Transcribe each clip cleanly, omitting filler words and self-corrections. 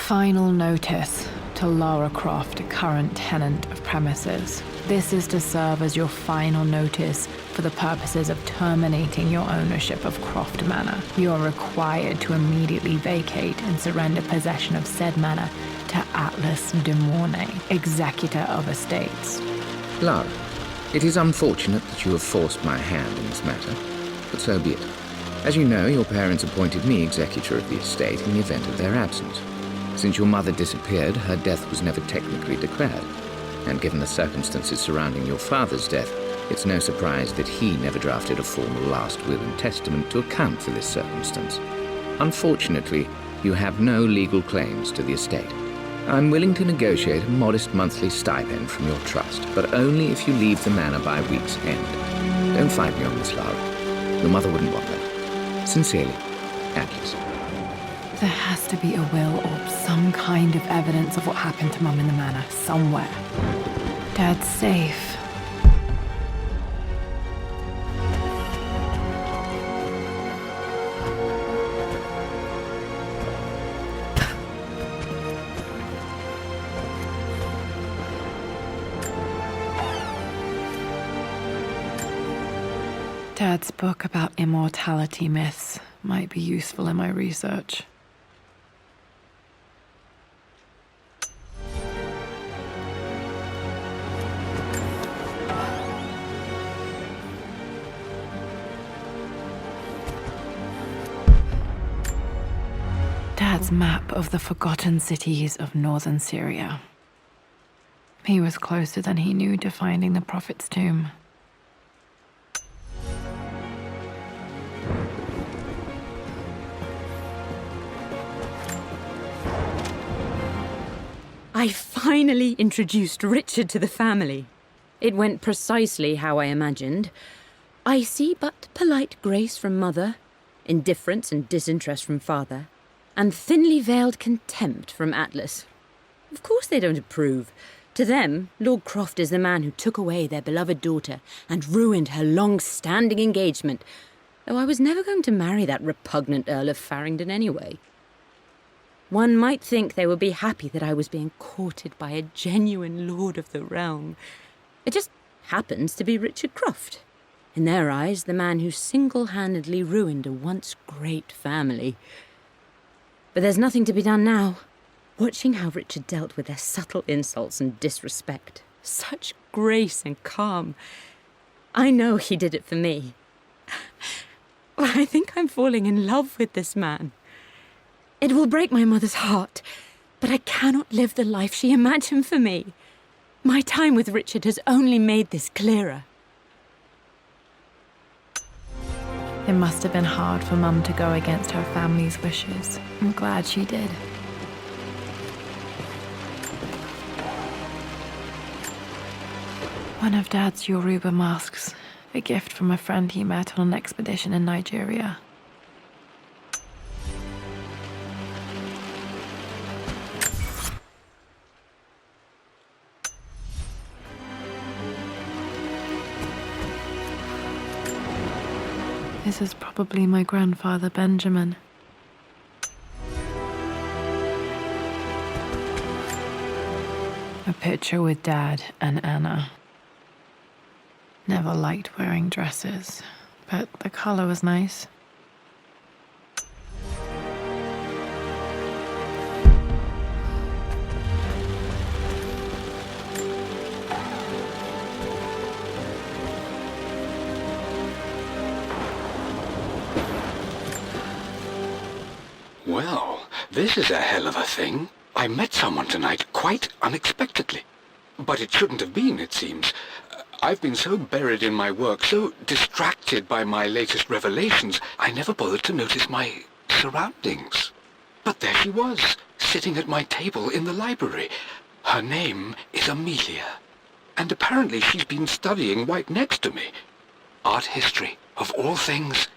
Final notice to Lara Croft, current tenant of premises. This is to serve as your final notice for the purposes of terminating your ownership of Croft Manor. You are required to immediately vacate and surrender possession of said manor to Atlas de Mornay, executor of estates. Lara, it is unfortunate that you have forced my hand in this matter, but so be it. As you know, your parents appointed me executor of the estate in the event of their absence. Since your mother disappeared, her death was never technically declared. And given the circumstances surrounding your father's death, it's no surprise that he never drafted a formal last will and testament to account for this circumstance. Unfortunately, you have no legal claims to the estate. I'm willing to negotiate a modest monthly stipend from your trust, but only if you leave the manor by week's end. Don't fight me on this, Lara. Your mother wouldn't want that. Sincerely, Atlas. There has to be a will or some kind of evidence of what happened to Mum in the manor, somewhere. Dad's safe. Dad's book about immortality myths might be useful in my research. Dad's map of the forgotten cities of northern Syria. He was closer than he knew to finding the prophet's tomb. I finally introduced Richard to the family. It went precisely how I imagined. I see but polite grace from mother, indifference and disinterest from father, and thinly veiled contempt from Atlas. Of course they don't approve. To them, Lord Croft is the man who took away their beloved daughter and ruined her long-standing engagement, though I was never going to marry that repugnant Earl of Farringdon anyway. One might think they would be happy that I was being courted by a genuine lord of the realm. It just happens to be Richard Croft. In their eyes, the man who single-handedly ruined a once great family. But there's nothing to be done now. Watching how Richard dealt with their subtle insults and disrespect. Such grace and calm. I know he did it for me. I think I'm falling in love with this man. It will break my mother's heart, but I cannot live the life she imagined for me. My time with Richard has only made this clearer. It must have been hard for Mum to go against her family's wishes. I'm glad she did. One of Dad's Yoruba masks, a gift from a friend he met on an expedition in Nigeria. This is probably my grandfather, Benjamin. A picture with Dad and Anna. Never liked wearing dresses, but the color was nice. Well, this is a hell of a thing. I met someone tonight quite unexpectedly. But it shouldn't have been, it seems. I've been so buried in my work, so distracted by my latest revelations, I never bothered to notice my surroundings. But there she was, sitting at my table in the library. Her name is Amelia. And apparently she's been studying right next to me. Art history, of all things.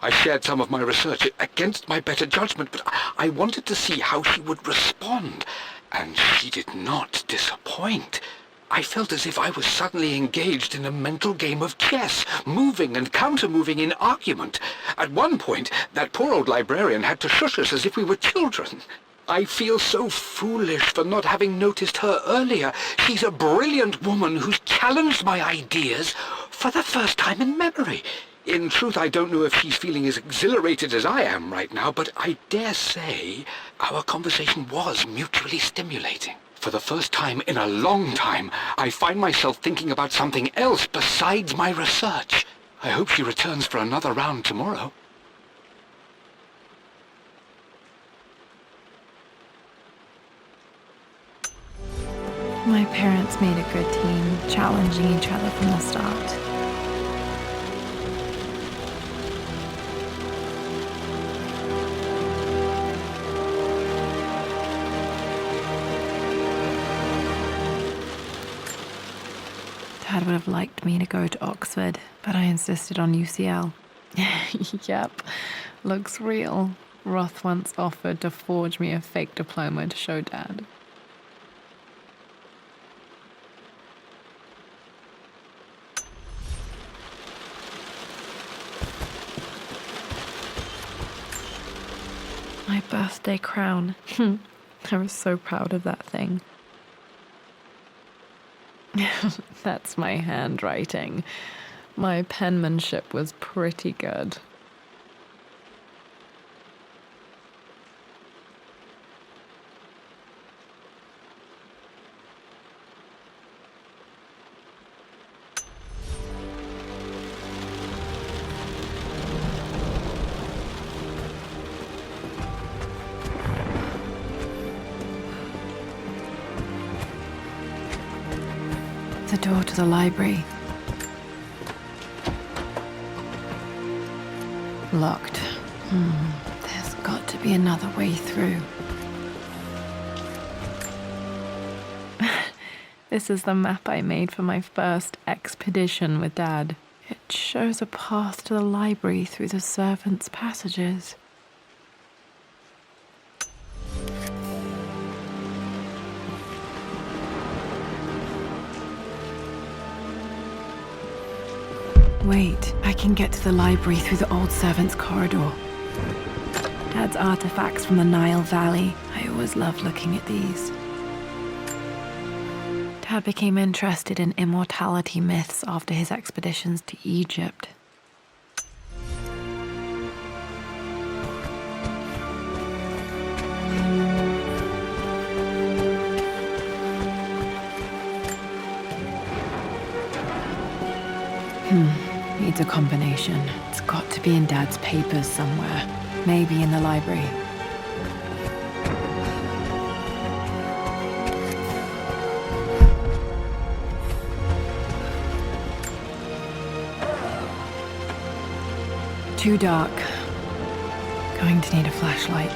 I shared some of my research against my better judgment, but I wanted to see how she would respond, and she did not disappoint. I felt as if I was suddenly engaged in a mental game of chess, moving and counter-moving in argument. At one point, that poor old librarian had to shush us as if we were children. I feel so foolish for not having noticed her earlier. She's a brilliant woman who's challenged my ideas for the first time in memory. In truth, I don't know if she's feeling as exhilarated as I am right now, but I dare say our conversation was mutually stimulating. For the first time in a long time, I find myself thinking about something else besides my research. I hope she returns for another round tomorrow. My parents made a good team, challenging each other from the start. Dad would have liked me to go to Oxford, but I insisted on UCL. Yep, looks real. Roth once offered to forge me a fake diploma to show Dad. My birthday crown. I was so proud of that thing. That's my handwriting. My penmanship was pretty good. The door to the library. Locked. There's got to be another way through. This is the map I made for my first expedition with Dad. It shows a path to the library through the servants' passages. Wait, I can get to the library through the old servants' corridor. Dad's artifacts from the Nile Valley. I always loved looking at these. Dad became interested in immortality myths after his expeditions to Egypt. Needs a combination. It's got to be in Dad's papers somewhere. Maybe in the library. Too dark. Going to need a flashlight.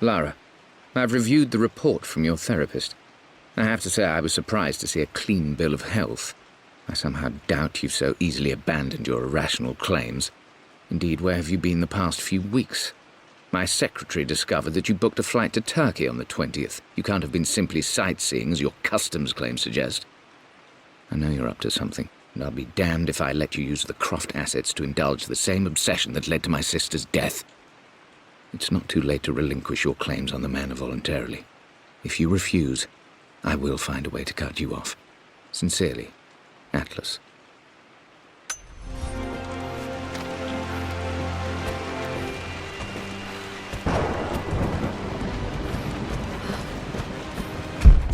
Lara, I've reviewed the report from your therapist. I have to say I was surprised to see a clean bill of health. I somehow doubt you've so easily abandoned your irrational claims. Indeed, where have you been the past few weeks? My secretary discovered that you booked a flight to Turkey on the 20th. You can't have been simply sightseeing, as your customs claims suggest. I know you're up to something, and I'll be damned if I let you use the Croft assets to indulge the same obsession that led to my sister's death. It's not too late to relinquish your claims on the manor voluntarily. If you refuse, I will find a way to cut you off. Sincerely, Atlas.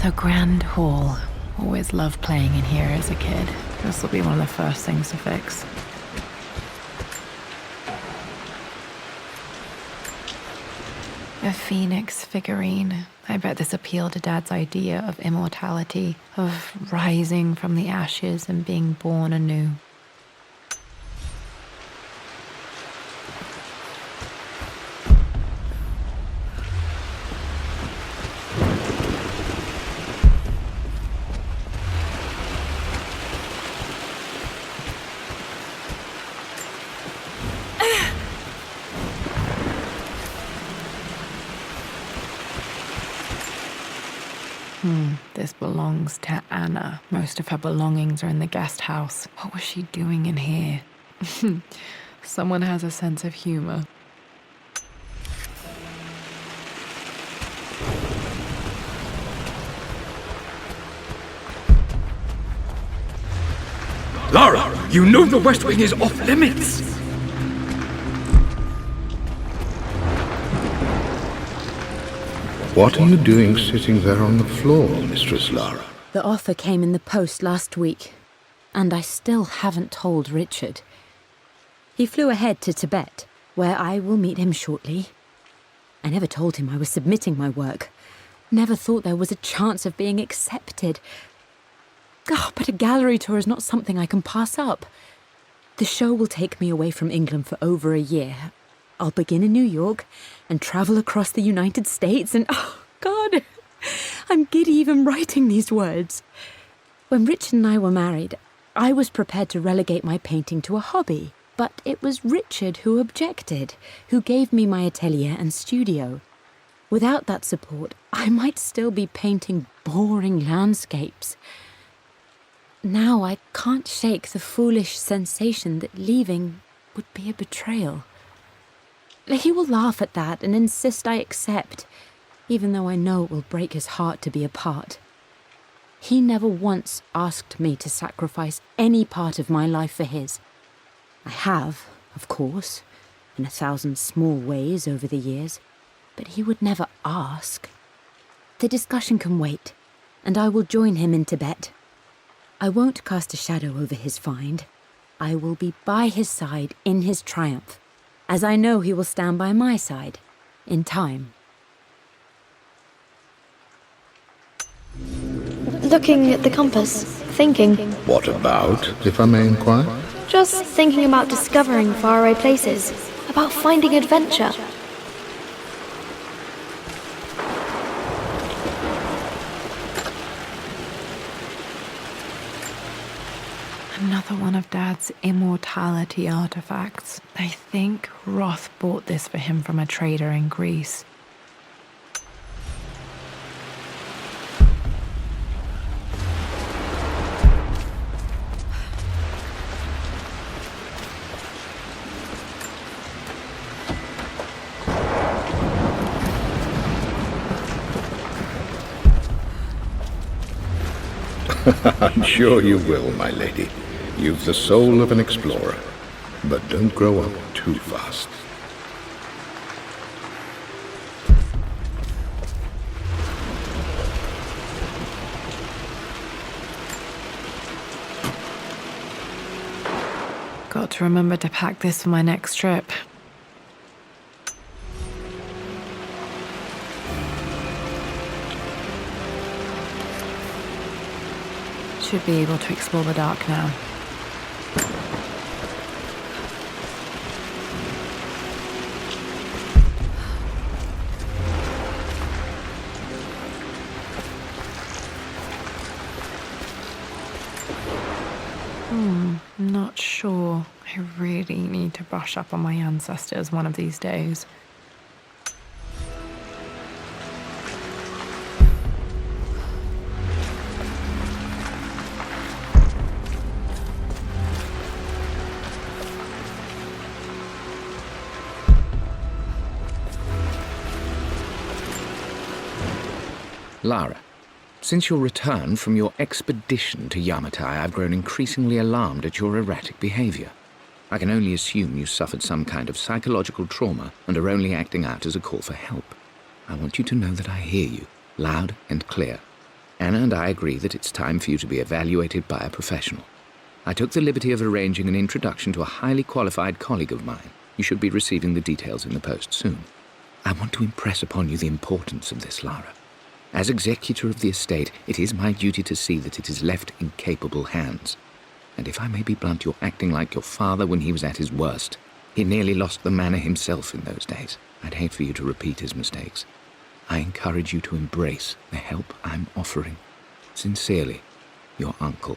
The Grand Hall. Always loved playing in here as a kid. This will be one of the first things to fix. A phoenix figurine. I bet this appealed to Dad's idea of immortality, of rising from the ashes and being born anew. This belongs to Anna. Most of her belongings are in the guest house. What was she doing in here? Someone has a sense of humor. Lara, you know the West Wing is off limits! What are you doing sitting there on the floor, Mistress Lara? The offer came in the post last week, and I still haven't told Richard. He flew ahead to Tibet, where I will meet him shortly. I never told him I was submitting my work. Never thought there was a chance of being accepted. But a gallery tour is not something I can pass up. The show will take me away from England for over a year. I'll begin in New York and travel across the United States and, oh God, I'm giddy even writing these words. When Richard and I were married, I was prepared to relegate my painting to a hobby, but it was Richard who objected, who gave me my atelier and studio. Without that support, I might still be painting boring landscapes. Now I can't shake the foolish sensation that leaving would be a betrayal. He will laugh at that and insist I accept, even though I know it will break his heart to be apart. He never once asked me to sacrifice any part of my life for his. I have, of course, in 1,000 small ways over the years, but he would never ask. The discussion can wait, and I will join him in Tibet. I won't cast a shadow over his find. I will be by his side in his triumph, as I know he will stand by my side, in time. Looking at the compass, thinking. What about, if I may inquire? Just thinking about discovering faraway places, about finding adventure. Another one of Dad's immortality artifacts. I think Roth bought this for him from a trader in Greece. I'm sure you will, my lady. You've the soul of an explorer. But don't grow up too fast. Got to remember to pack this for my next trip. Should be able to explore the dark now. Not sure. I really need to brush up on my ancestors one of these days. Lara, since your return from your expedition to Yamatai, I've grown increasingly alarmed at your erratic behavior. I can only assume you suffered some kind of psychological trauma and are only acting out as a call for help. I want you to know that I hear you, loud and clear. Anna and I agree that it's time for you to be evaluated by a professional. I took the liberty of arranging an introduction to a highly qualified colleague of mine. You should be receiving the details in the post soon. I want to impress upon you the importance of this, Lara. As executor of the estate, it is my duty to see that it is left in capable hands. And if I may be blunt, you're acting like your father when he was at his worst. He nearly lost the manor himself in those days. I'd hate for you to repeat his mistakes. I encourage you to embrace the help I'm offering. Sincerely, your uncle.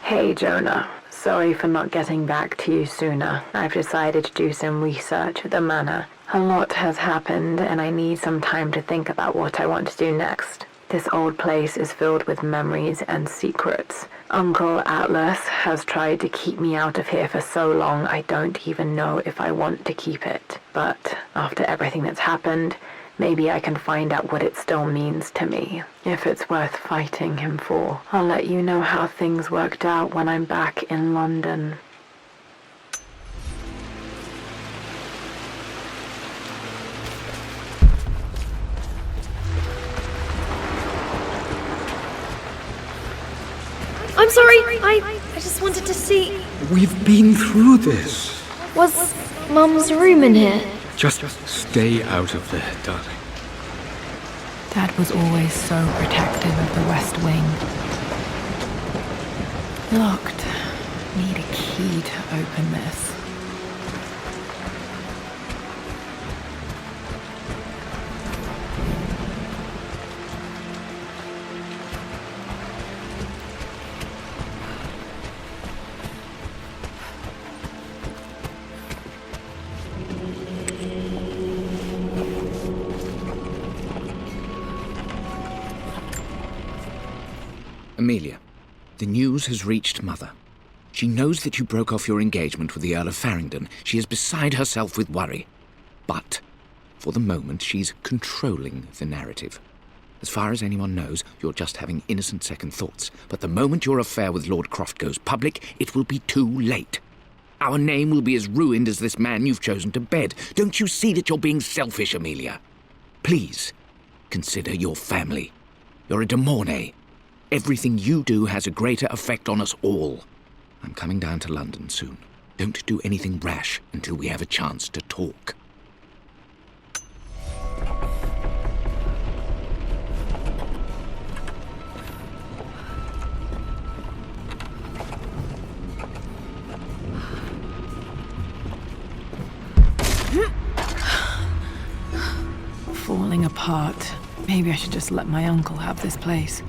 Hey, Jonah. Sorry for not getting back to you sooner. I've decided to do some research at the manor. A lot has happened, and I need some time to think about what I want to do next. This old place is filled with memories and secrets. Uncle Atlas has tried to keep me out of here for so long I don't even know if I want to keep it. But after everything that's happened, maybe I can find out what it still means to me. If it's worth fighting him for, I'll let you know how things worked out when I'm back in London. I'm sorry, I just wanted to see... We've been through this. Was Mum's room in here? Just stay out of there, darling. Dad was always so protective of the West Wing. Locked. Need a key to open this. Amelia, the news has reached Mother. She knows that you broke off your engagement with the Earl of Farringdon. She is beside herself with worry. But, for the moment, she's controlling the narrative. As far as anyone knows, you're just having innocent second thoughts. But the moment your affair with Lord Croft goes public, it will be too late. Our name will be as ruined as this man you've chosen to bed. Don't you see that you're being selfish, Amelia? Please, consider your family. You're a de Mornay. Everything you do has a greater effect on us all. I'm coming down to London soon. Don't do anything rash until we have a chance to talk. Falling apart. Maybe I should just let my uncle have this place.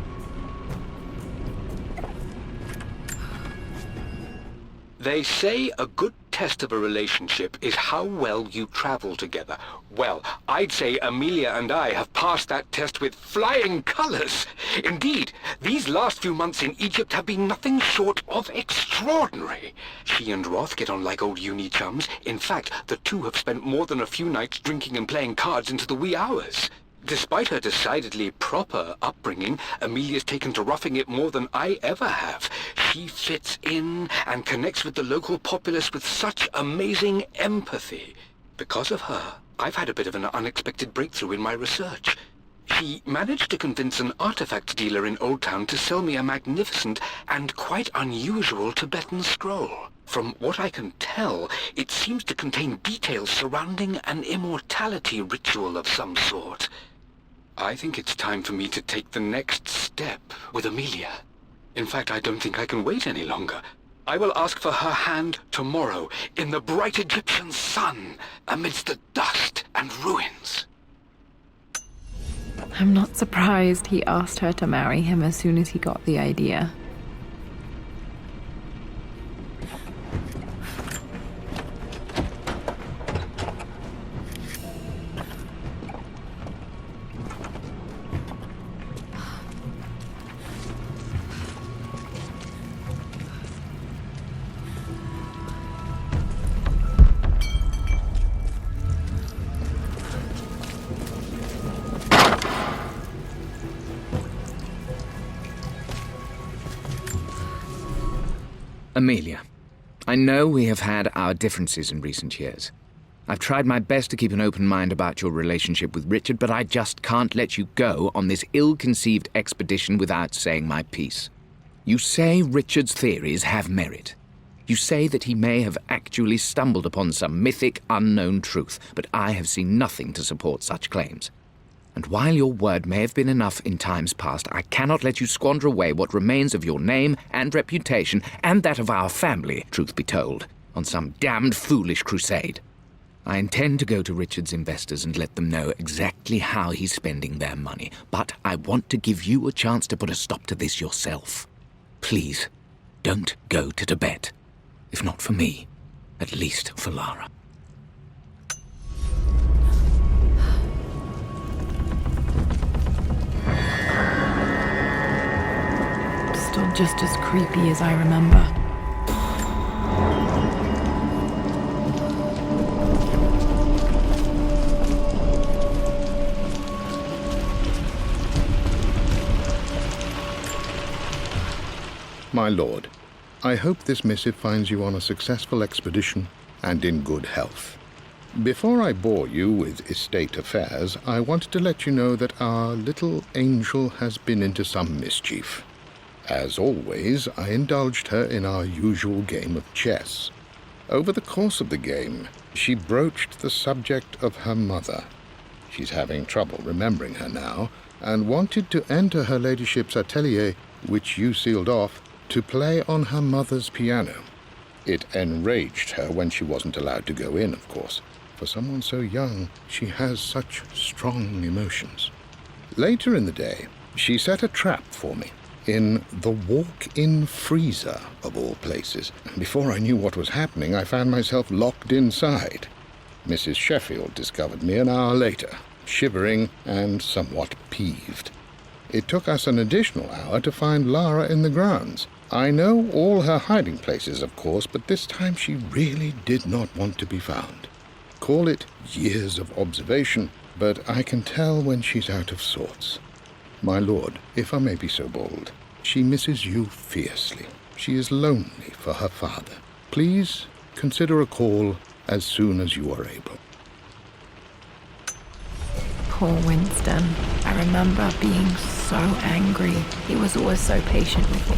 They say a good test of a relationship is how well you travel together. Well, I'd say Amelia and I have passed that test with flying colors. Indeed, these last few months in Egypt have been nothing short of extraordinary. She and Roth get on like old uni chums. In fact, the two have spent more than a few nights drinking and playing cards into the wee hours. Despite her decidedly proper upbringing, Amelia's taken to roughing it more than I ever have. She fits in and connects with the local populace with such amazing empathy. Because of her, I've had a bit of an unexpected breakthrough in my research. She managed to convince an artifact dealer in Old Town to sell me a magnificent and quite unusual Tibetan scroll. From what I can tell, it seems to contain details surrounding an immortality ritual of some sort. I think it's time for me to take the next step with Amelia. In fact, I don't think I can wait any longer. I will ask for her hand tomorrow in the bright Egyptian sun amidst the dust and ruins. I'm not surprised he asked her to marry him as soon as he got the idea. Amelia, I know we have had our differences in recent years. I've tried my best to keep an open mind about your relationship with Richard, but I just can't let you go on this ill-conceived expedition without saying my piece. You say Richard's theories have merit. You say that he may have actually stumbled upon some mythic, unknown truth, but I have seen nothing to support such claims. And while your word may have been enough in times past, I cannot let you squander away what remains of your name and reputation, and that of our family, truth be told, on some damned foolish crusade. I intend to go to Richard's investors and let them know exactly how he's spending their money, but I want to give you a chance to put a stop to this yourself. Please, don't go to Tibet. If not for me, at least for Lara. Still just as creepy as I remember. My lord, I hope this missive finds you on a successful expedition and in good health. Before I bore you with estate affairs, I wanted to let you know that our little angel has been into some mischief. As always, I indulged her in our usual game of chess. Over the course of the game, she broached the subject of her mother. She's having trouble remembering her now, and wanted to enter her ladyship's atelier, which you sealed off, to play on her mother's piano. It enraged her when she wasn't allowed to go in, of course. For someone so young, she has such strong emotions. Later in the day, she set a trap for me in the walk-in freezer, of all places. Before I knew what was happening, I found myself locked inside. Mrs. Sheffield discovered me an hour later, shivering and somewhat peeved. It took us an additional hour to find Lara in the grounds. I know all her hiding places, of course, but this time she really did not want to be found. Call it years of observation, but I can tell when she's out of sorts. My lord, if I may be so bold, she misses you fiercely. She is lonely for her father. Please consider a call as soon as you are able. Poor Winston. I remember being so angry. He was always so patient with me.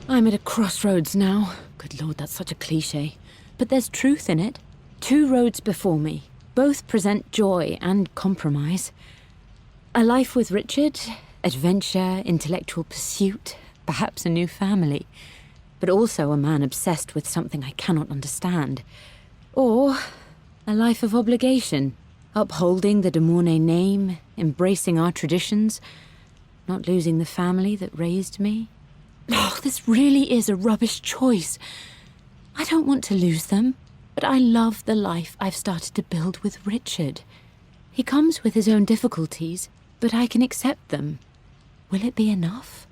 I'm at a crossroads now. Good Lord, that's such a cliché. But there's truth in it. 2 roads before me. Both present joy and compromise. A life with Richard, adventure, intellectual pursuit, perhaps a new family. But also a man obsessed with something I cannot understand. Or a life of obligation, upholding the de Mornay name, embracing our traditions, not losing the family that raised me. Oh, this really is a rubbish choice. I don't want to lose them, but I love the life I've started to build with Richard. He comes with his own difficulties, but I can accept them. Will it be enough?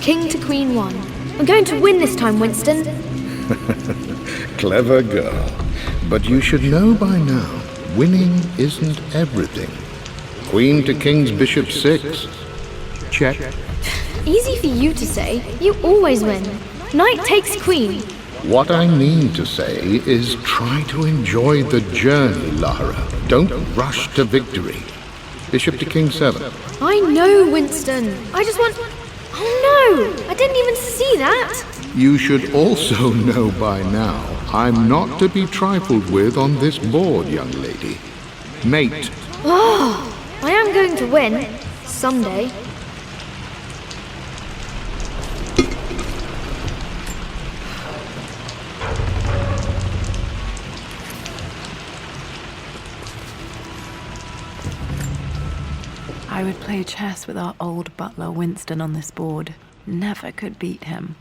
King to Queen 1. I'm going to win this time, Winston. Clever girl. But you should know by now, winning isn't everything. Queen to King's Bishop 6. Check. Easy for you to say. You always win. Knight takes queen. What I mean to say is try to enjoy the journey, Lara. Don't rush to victory. Bishop to King 7. I know, Winston. I just want... Oh no! I didn't even see that! You should also know by now, I'm not to be trifled with on this board, young lady. Mate. Oh, I am going to win. Someday. I would play chess with our old butler Winston on this board. Never could beat him.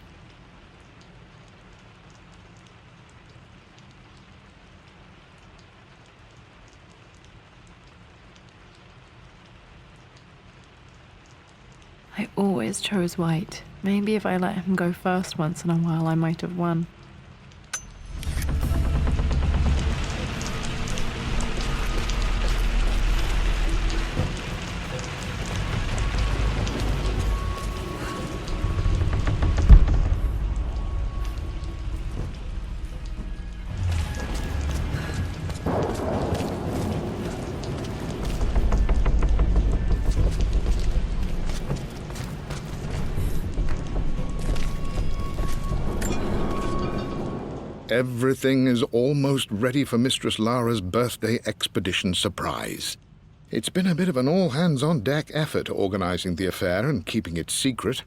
I always chose white. Maybe if I let him go first once in a while, I might have won. Everything is almost ready for Mistress Lara's birthday expedition surprise. It's been a bit of an all-hands-on-deck effort organizing the affair and keeping it secret.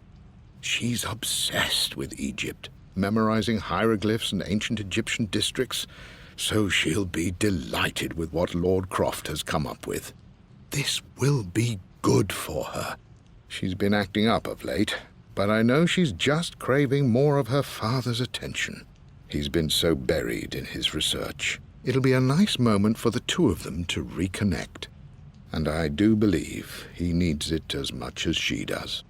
She's obsessed with Egypt, memorizing hieroglyphs and ancient Egyptian districts, so she'll be delighted with what Lord Croft has come up with. This will be good for her. She's been acting up of late, but I know she's just craving more of her father's attention. He's been so buried in his research. It'll be a nice moment for the two of them to reconnect. And I do believe he needs it as much as she does.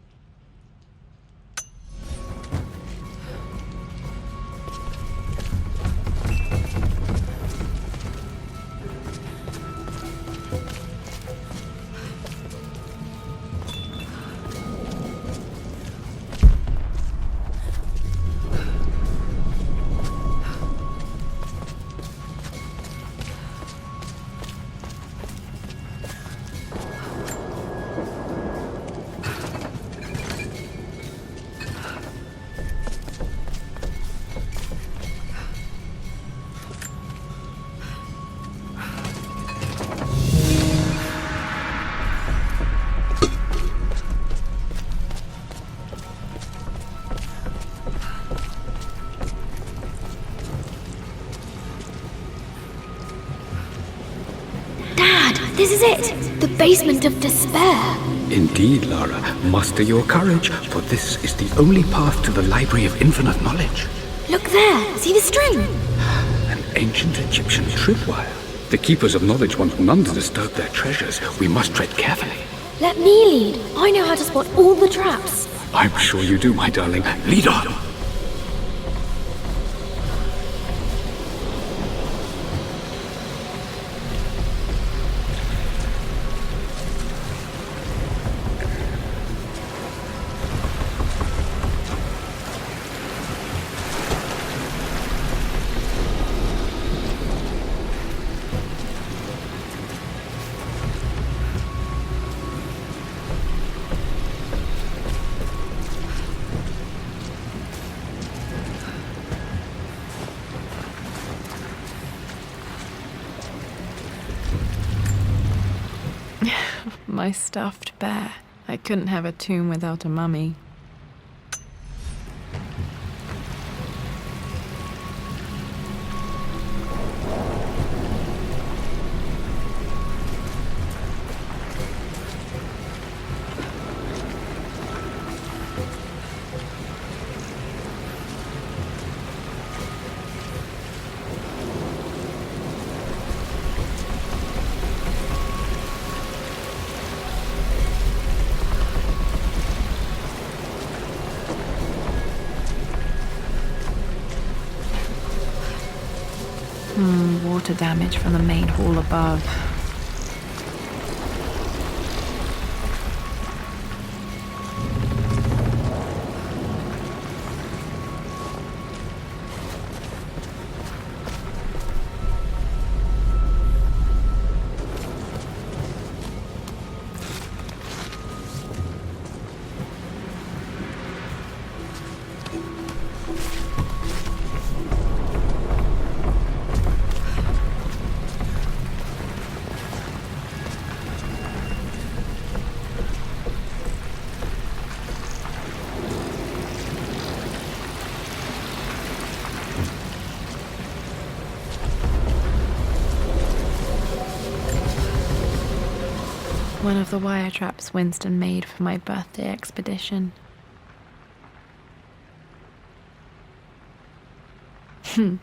This is it! The basement of despair! Indeed, Lara. Muster your courage, for this is the only path to the Library of Infinite Knowledge. Look there! See the string? An ancient Egyptian tripwire. The Keepers of Knowledge want none to disturb their treasures. We must tread carefully. Let me lead. I know how to spot all the traps. I'm sure you do, my darling. Lead on! My stuffed bear. I couldn't have a tomb without a mummy. Water damage from the main hall above. One of the wire traps Winston made for my birthday expedition.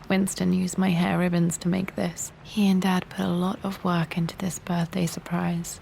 Winston used my hair ribbons to make this. He and Dad put a lot of work into this birthday surprise.